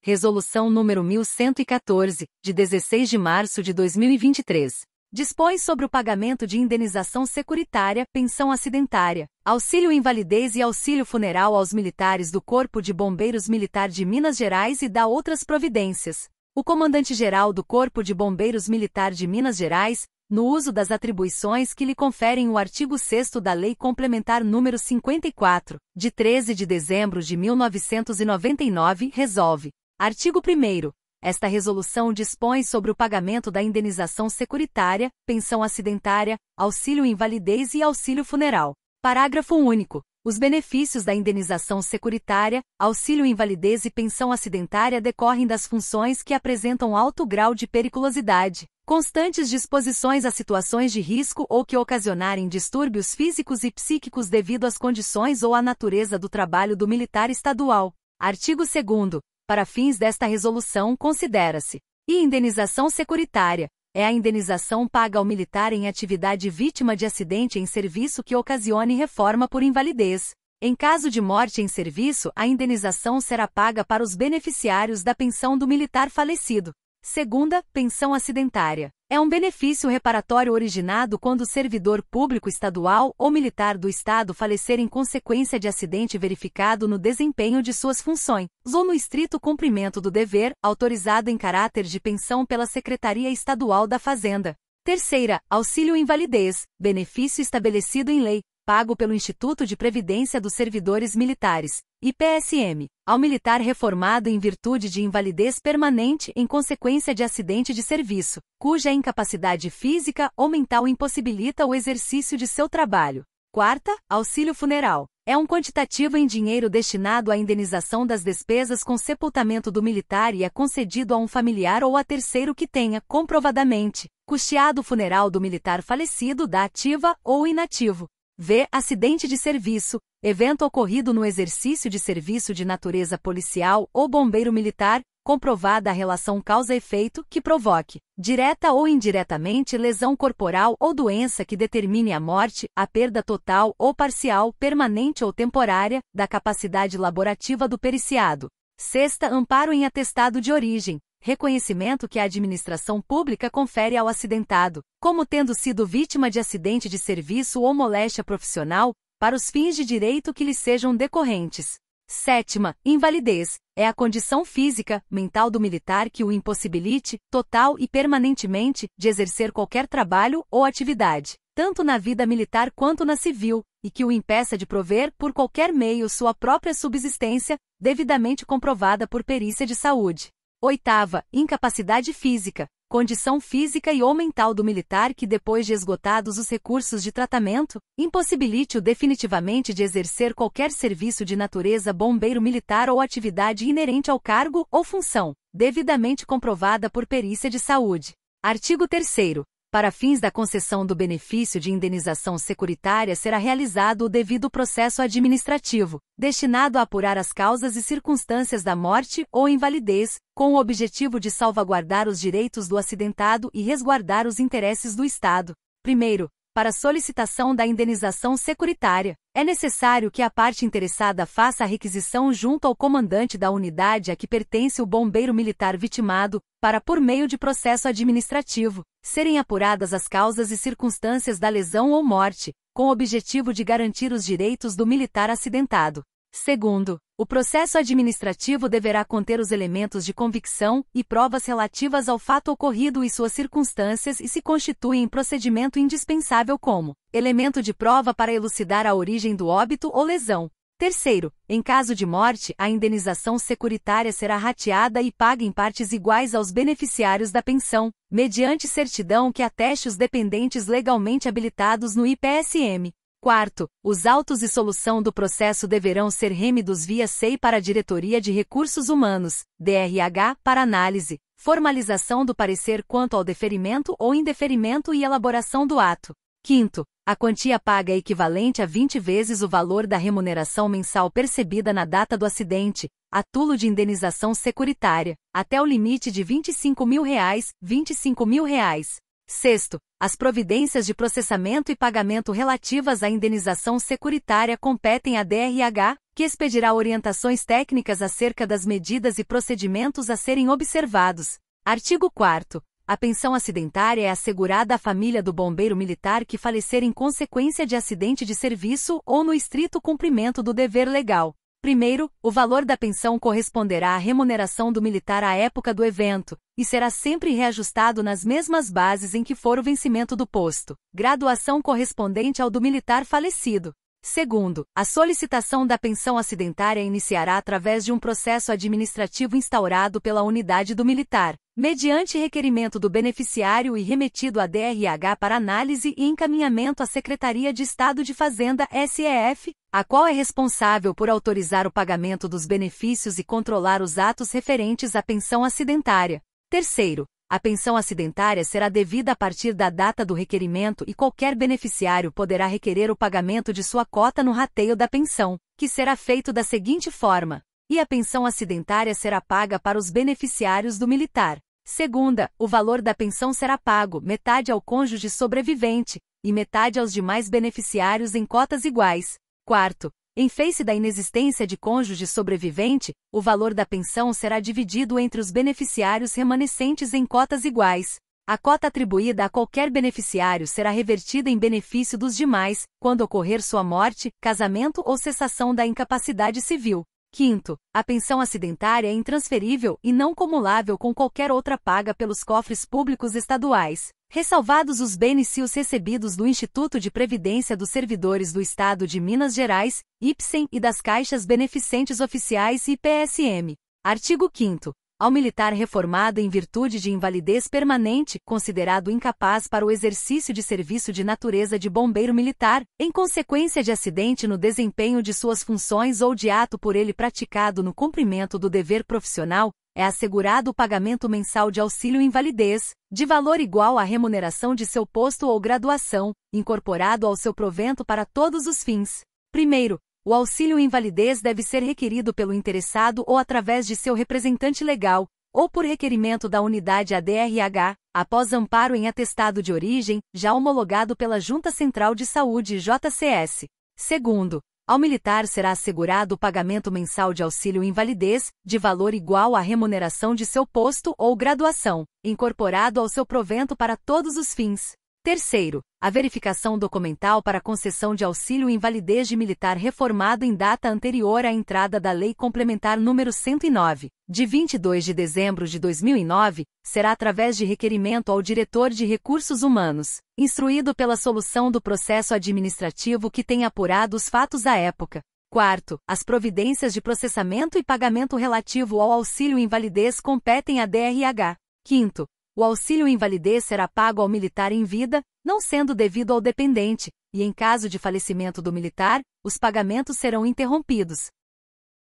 Resolução número 1114, de 16 de março de 2023. Dispõe sobre o pagamento de indenização securitária, pensão acidentária, auxílio invalidez e auxílio funeral aos militares do Corpo de Bombeiros Militar de Minas Gerais e dá outras providências. O Comandante-Geral do Corpo de Bombeiros Militar de Minas Gerais, no uso das atribuições que lhe conferem o artigo 6º da Lei Complementar nº 54, de 13 de dezembro de 1999, resolve. Artigo 1º. Esta resolução dispõe sobre o pagamento da indenização securitária, pensão acidentária, auxílio invalidez e auxílio funeral. Parágrafo único. Os benefícios da indenização securitária, auxílio invalidez e pensão acidentária decorrem das funções que apresentam alto grau de periculosidade, constantes disposições a situações de risco ou que ocasionarem distúrbios físicos e psíquicos devido às condições ou à natureza do trabalho do militar estadual. Artigo 2º. Para fins desta resolução, considera-se: indenização securitária é a indenização paga ao militar em atividade vítima de acidente em serviço que ocasione reforma por invalidez. Em caso de morte em serviço, a indenização será paga para os beneficiários da pensão do militar falecido. Segunda, pensão acidentária. É um benefício reparatório originado quando o servidor público estadual ou militar do Estado falecer em consequência de acidente verificado no desempenho de suas funções, ou no estrito cumprimento do dever, autorizado em caráter de pensão pela Secretaria Estadual da Fazenda. Terceira, auxílio invalidez, benefício estabelecido em lei, pago pelo Instituto de Previdência dos Servidores Militares, IPSM, ao militar reformado em virtude de invalidez permanente em consequência de acidente de serviço, cuja incapacidade física ou mental impossibilita o exercício de seu trabalho. Quarta, auxílio funeral. É um quantitativo em dinheiro destinado à indenização das despesas com sepultamento do militar e é concedido a um familiar ou a terceiro que tenha, comprovadamente, custeado o funeral do militar falecido da ativa ou inativo. V. Acidente de serviço, evento ocorrido no exercício de serviço de natureza policial ou bombeiro militar, comprovada a relação causa-efeito que provoque, direta ou indiretamente, lesão corporal ou doença que determine a morte, a perda total ou parcial, permanente ou temporária, da capacidade laborativa do periciado. Sexta, amparo em atestado de origem. Reconhecimento que a administração pública confere ao acidentado, como tendo sido vítima de acidente de serviço ou moléstia profissional, para os fins de direito que lhe sejam decorrentes. Sétima, invalidez. É a condição física, mental do militar que o impossibilite, total e permanentemente, de exercer qualquer trabalho ou atividade, tanto na vida militar quanto na civil, e que o impeça de prover, por qualquer meio, sua própria subsistência, devidamente comprovada por perícia de saúde. Oitava, incapacidade física, condição física e ou mental do militar que, depois de esgotados os recursos de tratamento, impossibilite-o definitivamente de exercer qualquer serviço de natureza bombeiro militar ou atividade inerente ao cargo ou função, devidamente comprovada por perícia de saúde. Artigo 3º. Para fins da concessão do benefício de indenização securitária será realizado o devido processo administrativo, destinado a apurar as causas e circunstâncias da morte ou invalidez, com o objetivo de salvaguardar os direitos do acidentado e resguardar os interesses do Estado. Primeiro, para solicitação da indenização securitária, é necessário que a parte interessada faça a requisição junto ao comandante da unidade a que pertence o bombeiro militar vitimado, para, por meio de processo administrativo, serem apuradas as causas e circunstâncias da lesão ou morte, com o objetivo de garantir os direitos do militar acidentado. Segundo, o processo administrativo deverá conter os elementos de convicção e provas relativas ao fato ocorrido e suas circunstâncias e se constitui em procedimento indispensável como elemento de prova para elucidar a origem do óbito ou lesão. Terceiro, em caso de morte, a indenização securitária será rateada e paga em partes iguais aos beneficiários da pensão, mediante certidão que ateste os dependentes legalmente habilitados no IPSM. Quarto, os autos e solução do processo deverão ser remidos via SEI para a Diretoria de Recursos Humanos, DRH, para análise, formalização do parecer quanto ao deferimento ou indeferimento e elaboração do ato. Quinto, a quantia paga é equivalente a 20 vezes o valor da remuneração mensal percebida na data do acidente, a título de indenização securitária, até o limite de R$ 25.000, R$ 25.000. Sexto, as providências de processamento e pagamento relativas à indenização securitária competem à DRH, que expedirá orientações técnicas acerca das medidas e procedimentos a serem observados. Artigo 4º. A pensão acidentária é assegurada à família do bombeiro militar que falecer em consequência de acidente de serviço ou no estrito cumprimento do dever legal. Primeiro, o valor da pensão corresponderá à remuneração do militar à época do evento, e será sempre reajustado nas mesmas bases em que for o vencimento do posto, graduação correspondente ao do militar falecido. Segundo, a solicitação da pensão acidentária iniciará através de um processo administrativo instaurado pela unidade do militar, mediante requerimento do beneficiário e remetido à DRH para análise e encaminhamento à Secretaria de Estado de Fazenda SEF, a qual é responsável por autorizar o pagamento dos benefícios e controlar os atos referentes à pensão acidentária. Terceiro, a pensão acidentária será devida a partir da data do requerimento e qualquer beneficiário poderá requerer o pagamento de sua cota no rateio da pensão, que será feito da seguinte forma: e a pensão acidentária será paga para os beneficiários do militar. Segunda, o valor da pensão será pago metade ao cônjuge sobrevivente e metade aos demais beneficiários em cotas iguais. Quarto, em face da inexistência de cônjuge sobrevivente, o valor da pensão será dividido entre os beneficiários remanescentes em cotas iguais. A cota atribuída a qualquer beneficiário será revertida em benefício dos demais, quando ocorrer sua morte, casamento ou cessação da incapacidade civil. Quinto, a pensão acidentária é intransferível e não cumulável com qualquer outra paga pelos cofres públicos estaduais, ressalvados os benefícios recebidos do Instituto de Previdência dos Servidores do Estado de Minas Gerais, IPSEM, e das Caixas Beneficentes Oficiais e PSM. Artigo 5º. Ao militar reformado em virtude de invalidez permanente, considerado incapaz para o exercício de serviço de natureza de bombeiro militar, em consequência de acidente no desempenho de suas funções ou de ato por ele praticado no cumprimento do dever profissional, é assegurado o pagamento mensal de auxílio invalidez, de valor igual à remuneração de seu posto ou graduação, incorporado ao seu provento para todos os fins. Primeiro, o auxílio invalidez deve ser requerido pelo interessado ou através de seu representante legal, ou por requerimento da unidade ADRH, após amparo em atestado de origem, já homologado pela Junta Central de Saúde JCS. Segundo, ao militar será assegurado o pagamento mensal de auxílio invalidez, de valor igual à remuneração de seu posto ou graduação, incorporado ao seu provento para todos os fins. Terceiro, a verificação documental para concessão de auxílio invalidez de militar reformado em data anterior à entrada da Lei Complementar nº 109, de 22 de dezembro de 2009, será através de requerimento ao diretor de Recursos Humanos, instruído pela solução do processo administrativo que tenha apurado os fatos à época. Quarto, as providências de processamento e pagamento relativo ao auxílio invalidez competem à DRH. Quinto, o auxílio invalidez será pago ao militar em vida, não sendo devido ao dependente, e em caso de falecimento do militar, os pagamentos serão interrompidos.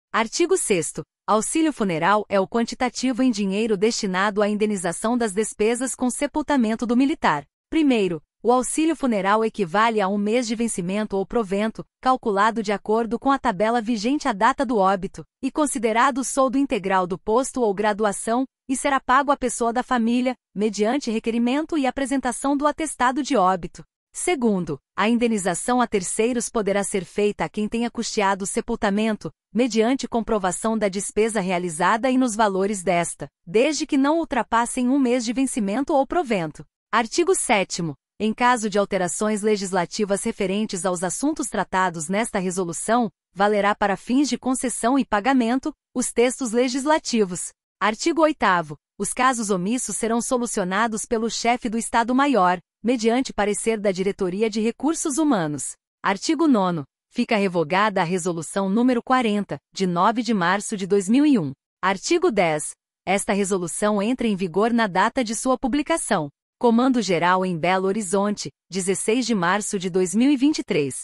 Artigo 6º. Auxílio funeral é o quantitativo em dinheiro destinado à indenização das despesas com sepultamento do militar. Primeiro, o auxílio funeral equivale a um mês de vencimento ou provento, calculado de acordo com a tabela vigente à data do óbito, e considerado o soldo integral do posto ou graduação, e será pago à pessoa da família, mediante requerimento e apresentação do atestado de óbito. Segundo, a indenização a terceiros poderá ser feita a quem tenha custeado o sepultamento, mediante comprovação da despesa realizada e nos valores desta, desde que não ultrapassem um mês de vencimento ou provento. Artigo 7º. Em caso de alterações legislativas referentes aos assuntos tratados nesta resolução, valerá para fins de concessão e pagamento, os textos legislativos. Artigo 8º. Os casos omissos serão solucionados pelo chefe do Estado-Maior, mediante parecer da Diretoria de Recursos Humanos. Artigo 9º. Fica revogada a Resolução nº 40, de 9 de março de 2001. Artigo 10. Esta resolução entra em vigor na data de sua publicação. Comando Geral em Belo Horizonte, 16 de março de 2023.